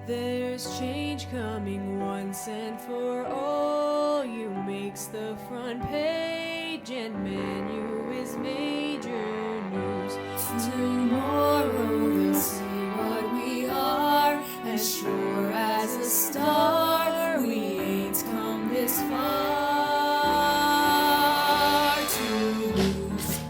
There's change coming once and for all. You makes the front page and menu is major news. Tomorrow they'll see what we are, as sure as a star. We ain't come this far to lose.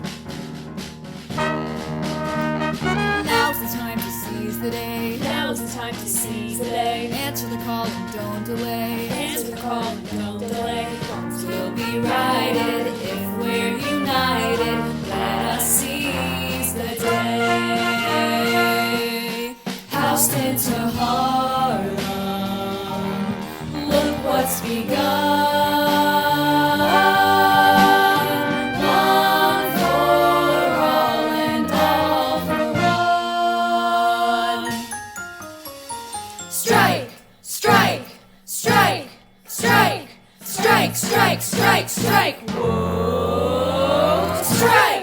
Now's the time to seize the day. Now's the time to seize the day. Answer the call and don't delay. Answer the call and don't delay. Wrongs will be righted if we're united. Let us seize the day. Houston to Harlem, look what's begun. One for all and all for one. Strike, strike, strike, strike, strike, strike, strike, strike. Whoa, strike!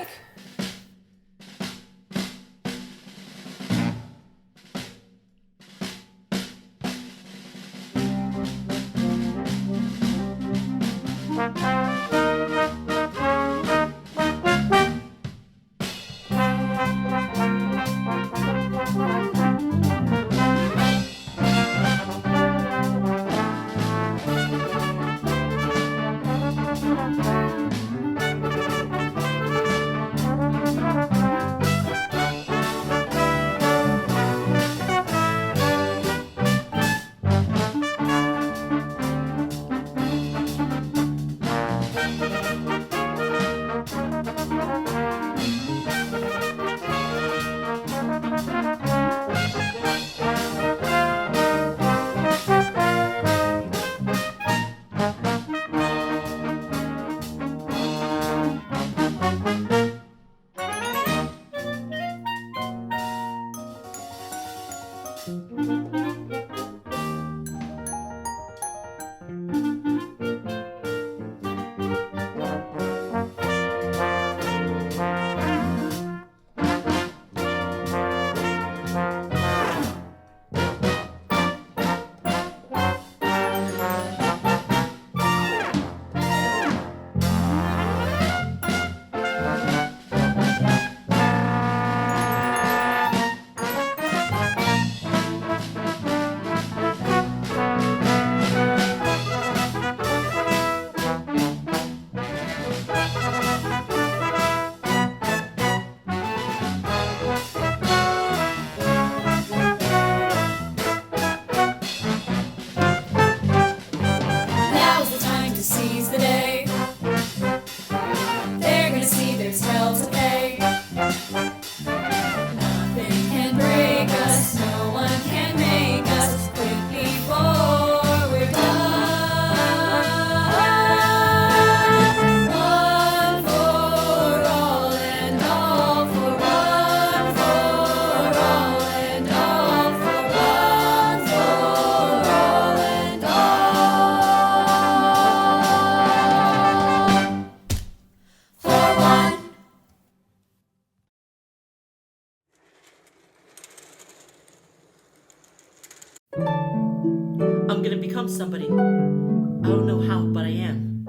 I'm gonna become somebody. I don't know how, but I am.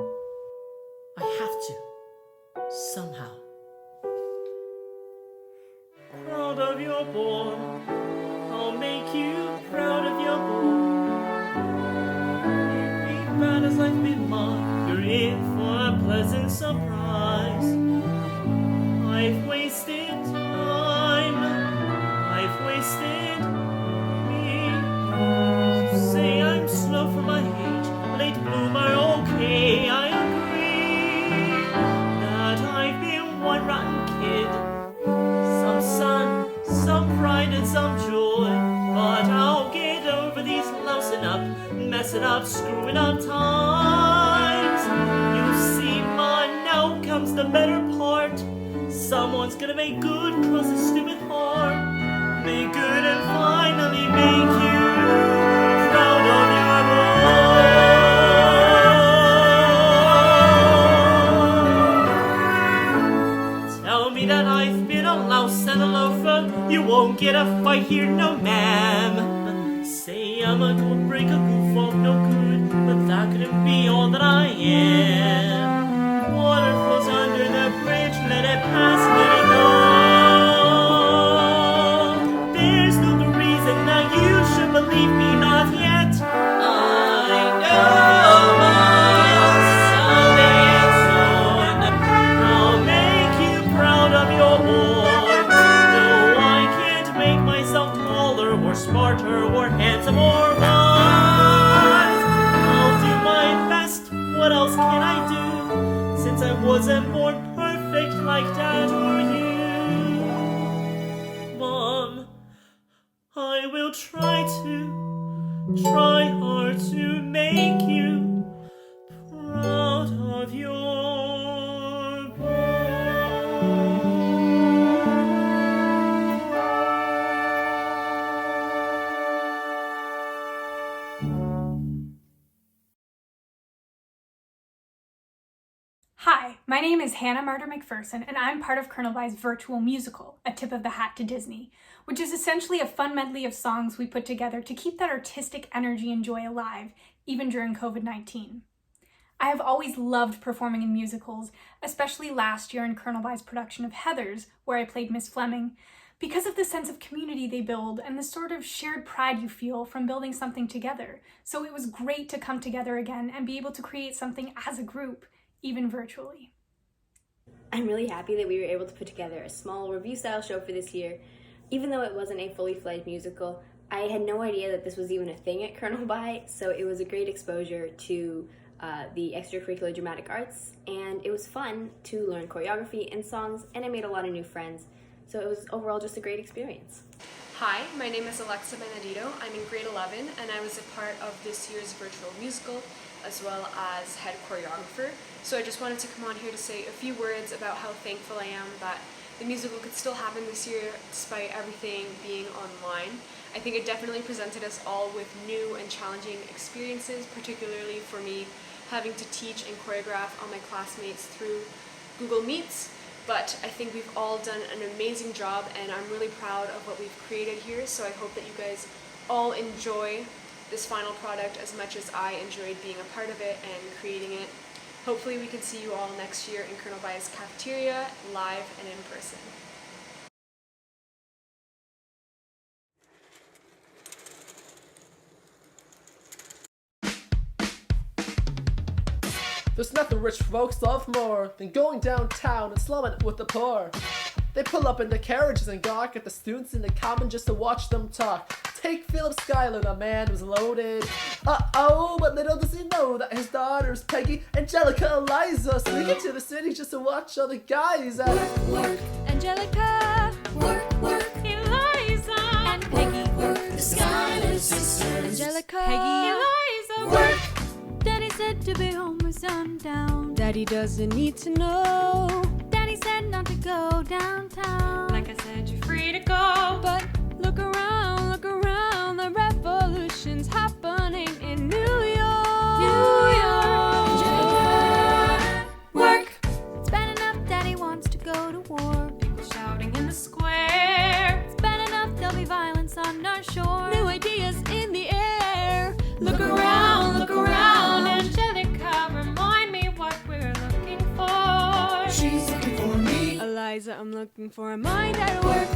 I have to. Somehow. Proud of your boy. I'll make you proud of your boy. Be bad as I've been mine. You're in for a pleasant surprise. I've wasted time. I've wasted me. Say I'm slow for my age, late bloomer, okay, I agree that I've been one rotten kid. Some sun, some pride and some joy, but I'll get over these lousing up, messing up, screwing up times. You see, ma, now comes the better part. Someone's gonna make good cross a stupid heart. Make good and finally make you proud of your boy. Tell me that I've been a louse and a loafer. You won't get a fight here, no ma'am. say I'm a good break, a goof off, no good, but that couldn't be all that I am. Water flows under the bridge, let it pass, let it go. There's no good reason that you should believe me, not yet. I know my salvation. I'll make you proud of your boy. No, I can't make myself taller or smarter or handsome or wise. I'll do my best. What else can I do? Since I wasn't born perfect like Dad or you. Mom, I will try hard to make you proud of your boy. Hi, my name is Hannah Martyr McPherson, and I'm part of Colonel By's virtual musical, A Tip of the Hat to Disney, which is essentially a fun medley of songs we put together to keep that artistic energy and joy alive, even during COVID-19. I have always loved performing in musicals, especially last year in Colonel By's production of Heathers, where I played Miss Fleming, because of the sense of community they build and the sort of shared pride you feel from building something together. So it was great to come together again and be able to create something as a group, even virtually. I'm really happy that we were able to put together a small review-style show for this year. Even though it wasn't a fully fledged musical, I had no idea that this was even a thing at Colonel By, so it was a great exposure to the extracurricular dramatic arts, and it was fun to learn choreography and songs, and I made a lot of new friends. So it was overall just a great experience. Hi, my name is Alexa Benedito. I'm in grade 11 and I was a part of this year's virtual musical as well as head choreographer. So I just wanted to come on here to say a few words about how thankful I am that the musical could still happen this year despite everything being online. I think it definitely presented us all with new and challenging experiences, particularly for me having to teach and choreograph all my classmates through Google Meets. But I think we've all done an amazing job and I'm really proud of what we've created here, so I hope that you guys all enjoy this final product as much as I enjoyed being a part of it and creating it. Hopefully we can see you all next year in Colonel By's cafeteria, live and in person. There's nothing rich folks love more than going downtown and slumming it with the poor. They pull up in the carriages and gawk at the students in the common just to watch them talk. Take Philip Schuyler, the man who's loaded. Uh-oh, but little does he know that his daughters Peggy, Angelica, Eliza sneak into the city just to watch all the guys at Work, Angelica. Work, Eliza. And Peggy. The Schuyler sisters. Angelica. Peggy. Eliza. Work. Daddy said to be home with sundown. Daddy doesn't need to know. Daddy said not to go downtown. Like I said, you're free to go. But look around, the revolution's happening in New York. New York. Angelica. Work. It's bad enough Daddy wants to go to war. People shouting in the square. It's bad enough there'll be violence on our shore. New ideas in the air. Look around, Angelica, remind me what we're looking for. She's looking for me. Eliza, I'm looking for a mind at work.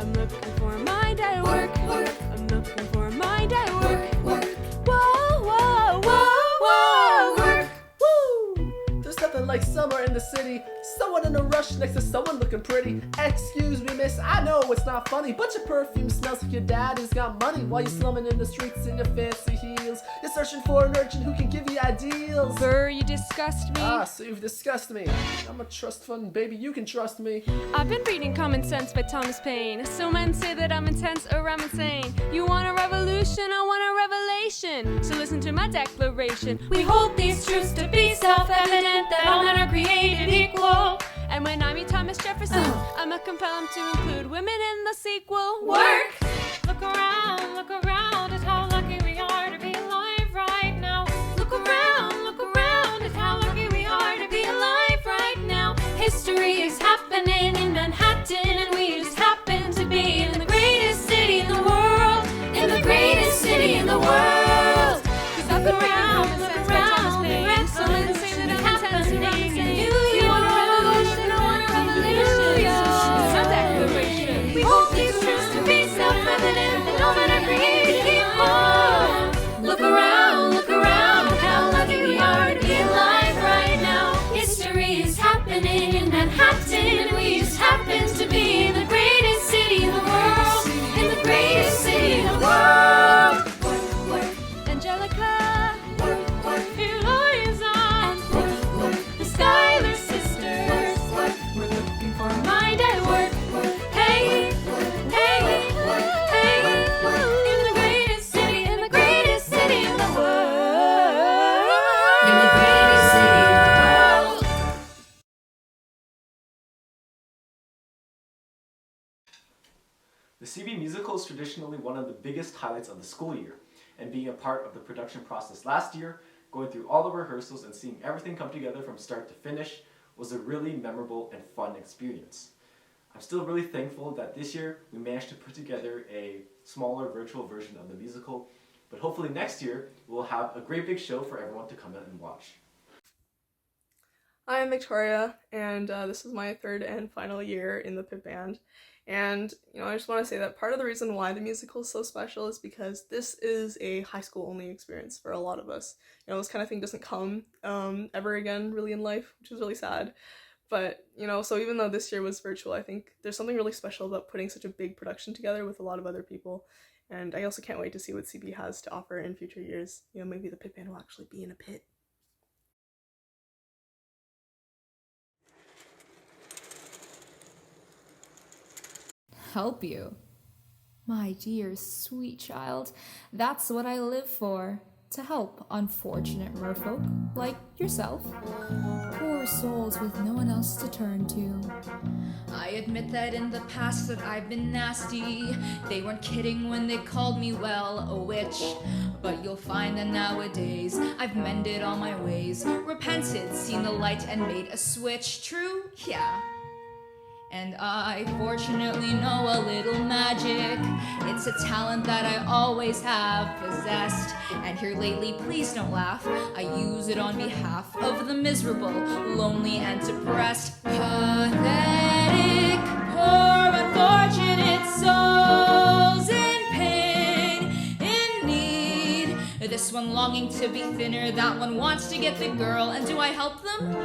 I'm looking for a mind at work. I'm looking for a mind at work. Whoa, work. Woo! There's nothing like summer in the city. Someone in a rush next to someone looking pretty. Excuse me, miss, I know it's not funny, but your perfume smells like your daddy's got money. While you're slumming in the streets in your fancy heels, you're searching for an urchin who can give you ideals. Burr, you disgust me. Ah, so you've discussed me. I'm a trust fund baby, you can trust me. I've been reading Common Sense by Thomas Paine. So men say that I'm intense or I'm insane. You want a revolution, I want a revelation. So listen to my declaration. We hold these truths to be self-evident, that all men are created equal. And when I meet Thomas Jefferson, I'ma compel him to include women in the sequel. Work! Look around at how lucky we are to be alive right now. Look around at how lucky we are to be alive right now. History is happening in Manhattan, and we just happen to be in the greatest city in the world. In the greatest city The CB Musical is traditionally one of the biggest highlights of the school year, and being a part of the production process last year, going through all the rehearsals and seeing everything come together from start to finish was a really memorable and fun experience. I'm still really thankful that this year we managed to put together a smaller virtual version of the musical, but hopefully next year we'll have a great big show for everyone to come out and watch. I'm Victoria, and this is my third and final year in the pit band. And, I just want to say that part of the reason why the musical is so special is because this is a high school only experience for a lot of us. This kind of thing doesn't come ever again really in life, which is really sad. But, so even though this year was virtual, I think there's something really special about putting such a big production together with a lot of other people. And I also can't wait to see what CB has to offer in future years. Maybe the pit band will actually be in a pit. Help you? My dear sweet child, that's what I live for. To help unfortunate merfolk like yourself. Poor souls with no one else to turn to. I admit that in the past that I've been nasty. They weren't kidding when they called me, well, a witch. But you'll find that nowadays I've mended all my ways. Repented, seen the light and made a switch. True? Yeah. And I fortunately know a little magic. It's a talent that I always have possessed. And here lately, please don't laugh, I use it on behalf of the miserable, lonely, and depressed. Pathetic, poor, unfortunate souls in pain, in need. This one longing to be thinner, that one wants to get the girl. And do I help them?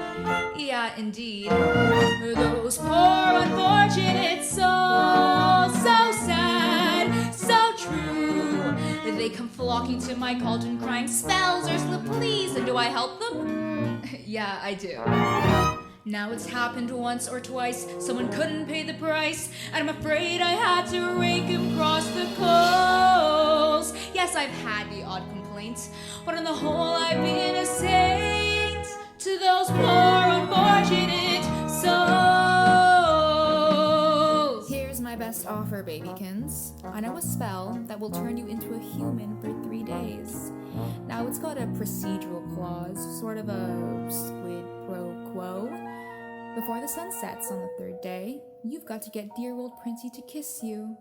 Yeah, indeed. Those poor unfortunate souls, so sad, so true. They come flocking to my cauldron crying, spells, Ursula, please. And do I help them? Yeah, I do. Now it's happened once or twice, someone couldn't pay the price, and I'm afraid I had to rake him across the coals. Yes, I've had the odd complaints, but on the whole I've been a saint to those poor unfortunate souls. Here's my best offer, babykins. I know a spell that will turn you into a human for 3 days. Now it's got a procedural clause, sort of a squid pro quo. Before the sun sets on the 3rd day, you've got to get dear old Princey to kiss you.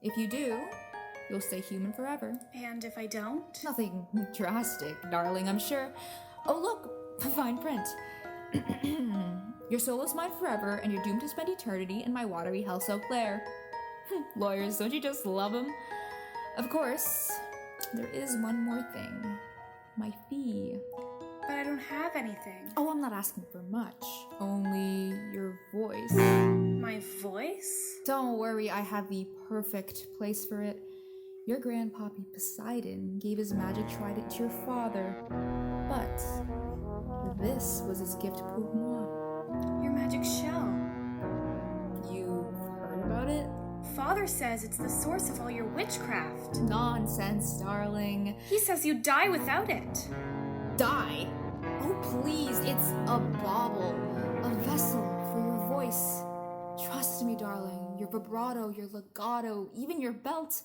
If you do, you'll stay human forever. And if I don't? Nothing drastic, darling, I'm sure. Oh, look, fine print. Your soul is mine forever, and you're doomed to spend eternity in my watery hell so clear. Lawyers, don't you just love them? Of course, there is one more thing. My fee. But I don't have anything. Oh, I'm not asking for much. Only your voice. My voice? Don't worry, I have the perfect place for it. Your grandpappy Poseidon gave his magic trident to your father, but this was his gift pour moi. Your magic shell. You've heard about it? Father says it's the source of all your witchcraft. Nonsense, darling. He says you die without it. Die? Oh, please, it's a bauble, a vessel for your voice. Trust me, darling, your vibrato, your legato, even your belt,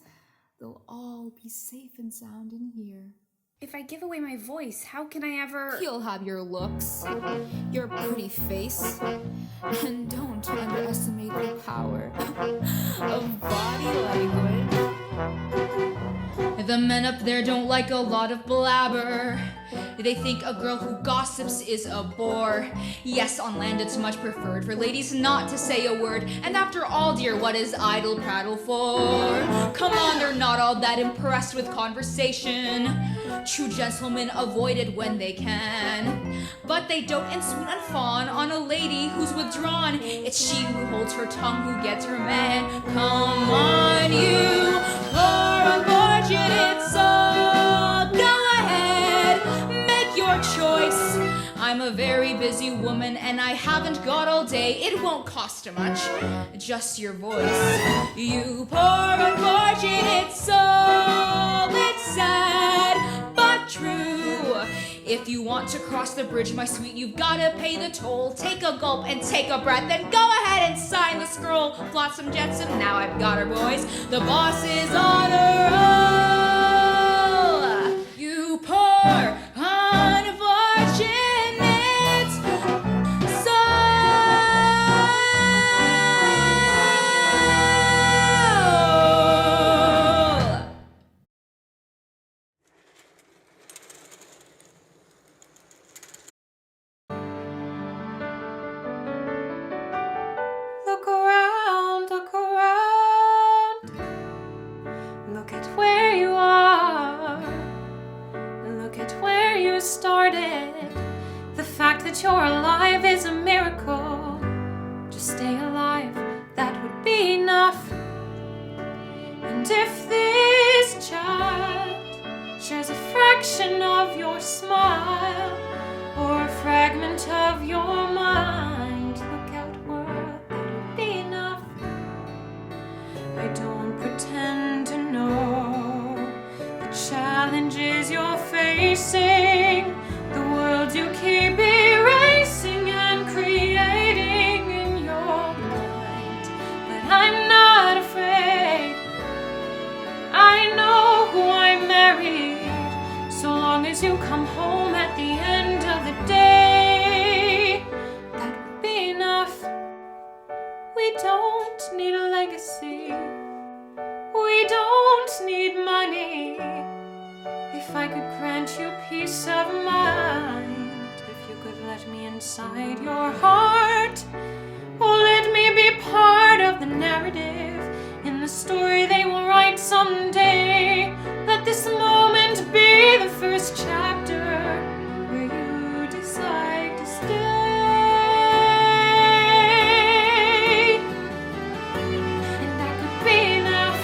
they'll all be safe and sound in here. If I give away my voice, how can I ever... You'll have your looks, your pretty face, and don't underestimate the power of body language. The men up there don't like a lot of blabber. They think a girl who gossips is a bore. Yes, on land it's much preferred for ladies not to say a word. And after all, dear, what is idle prattle for? Come on, they're not all that impressed with conversation. True gentlemen avoid it when they can. But they dote and swoon and fawn on a lady who's withdrawn. It's she who holds her tongue who gets her man. Come on, you poor unfortunate soul, go ahead, make your choice. I'm a very busy woman and I haven't got all day. It won't cost much, just your voice. You poor unfortunate soul, it's sad but true. If you want to cross the bridge, my sweet, you've gotta pay the toll. Take a gulp and take a breath, then go ahead and sign the scroll. Flotsam Jetsam, now I've got her, boys. The boss is on a roll. You poor unfortunate Look around, look around. Look at where you are. Look at where you started. The fact that you're alive is a miracle. Just stay alive, that would be enough. And if this child shares a fraction of your smile or a fragment of your mind, look outward, that would be enough. I don't pretend to know the challenges you're facing, the world you keep erasing and creating in your mind. But I'm not afraid. I know who I married, so long as you come home at the end of the day, that would be enough. We don't need a legacy. We don't need money. If I could grant you peace of mind, if you could let me inside your heart, or let me be part of the narrative in the story they will write someday. Let this moment be the first chapter where you decide to stay. And that could be enough.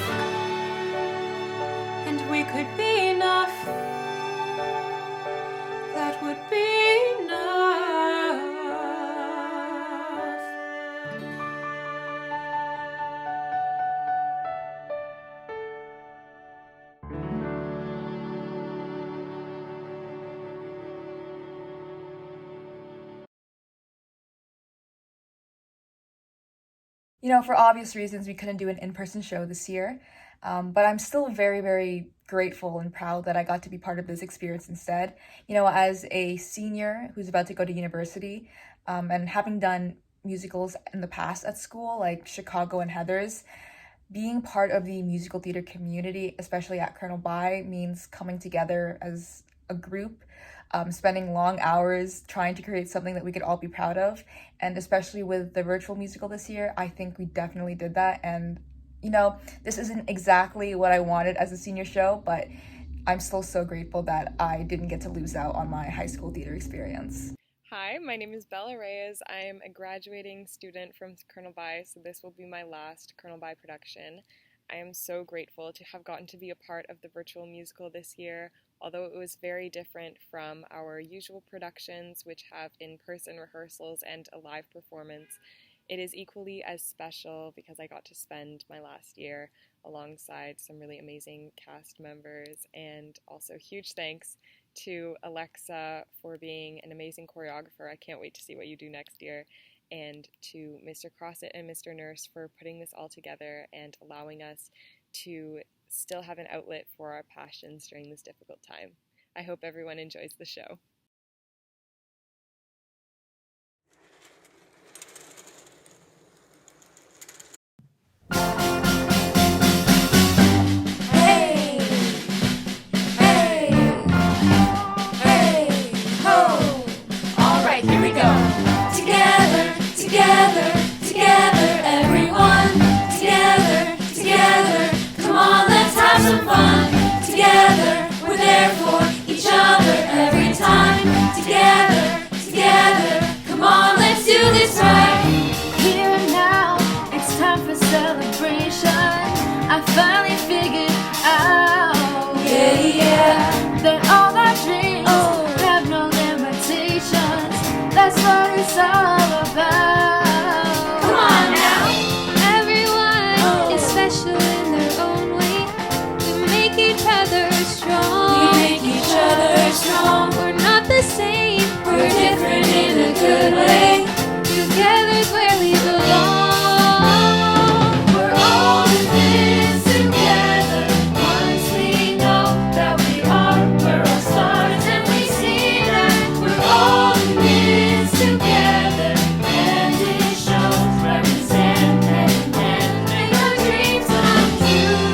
And we could be enough. That would be enough. You know, for obvious reasons, we couldn't do an in-person show this year, but I'm still very, very grateful and proud that I got to be part of this experience instead. You know, as a senior who's about to go to university, and having done musicals in the past at school, like Chicago and Heathers, being part of the musical theater community, especially at Colonel By, means coming together as a group, spending long hours trying to create something that we could all be proud of. And especially with the virtual musical this year, I think we definitely did that. And, you know, this isn't exactly what I wanted as a senior show, but I'm still so grateful that I didn't get to lose out on my high school theater experience. Hi, my name is Bella Reyes. I am a graduating student from Colonel By, so this will be my last Colonel By production. I am so grateful to have gotten to be a part of the virtual musical this year, although it was very different from our usual productions, which have in-person rehearsals and a live performance. It is equally as special because I got to spend my last year alongside some really amazing cast members, and also huge thanks to Alexa for being an amazing choreographer. I can't wait to see what you do next year. And to Mr. Crossett and Mr. Nurse for putting this all together and allowing us to still have an outlet for our passions during this difficult time. I hope everyone enjoys the show. I finally figured out, that all our dreams have no limitations. That's what it's all about. Come on now. Everyone is special in their own way. We make each other strong. We're not the good way. Together's where we belong. We're all in this together. Once we know that we are, we're all stars, and we see that we're all in this together. And it shows where we stand hand in hand, make our dreams come true.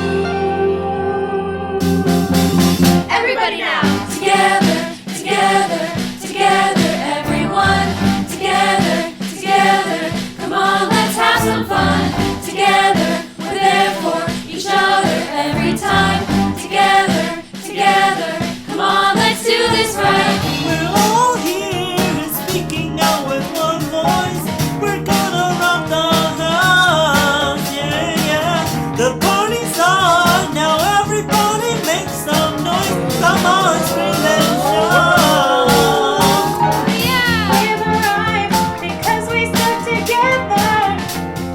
Everybody now, together, together, together, everyone, together, together. Come on, let's have some fun. Together, we're there for each other every time. Together, together, come on, let's do this right. We're all here speaking out with one voice. We're gonna rock the house, yeah, yeah. The party's on, now everybody make some noise. Come on, scream and shout. We've arrived because we stuck together.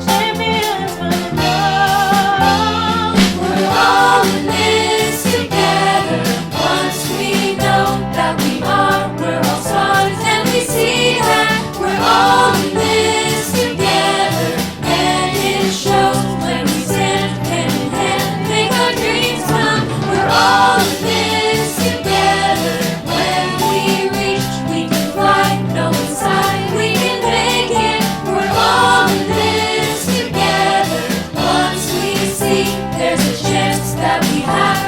Champions will know. We're all in this together. Once we know that we are, we're all stars, and we see that we're all in this together. And it shows when we stand hand in hand, make our dreams come. We're all in this together. When we reach, we can fly. No inside, we can make it. We're all in this together. Once we see, there's a chance that we have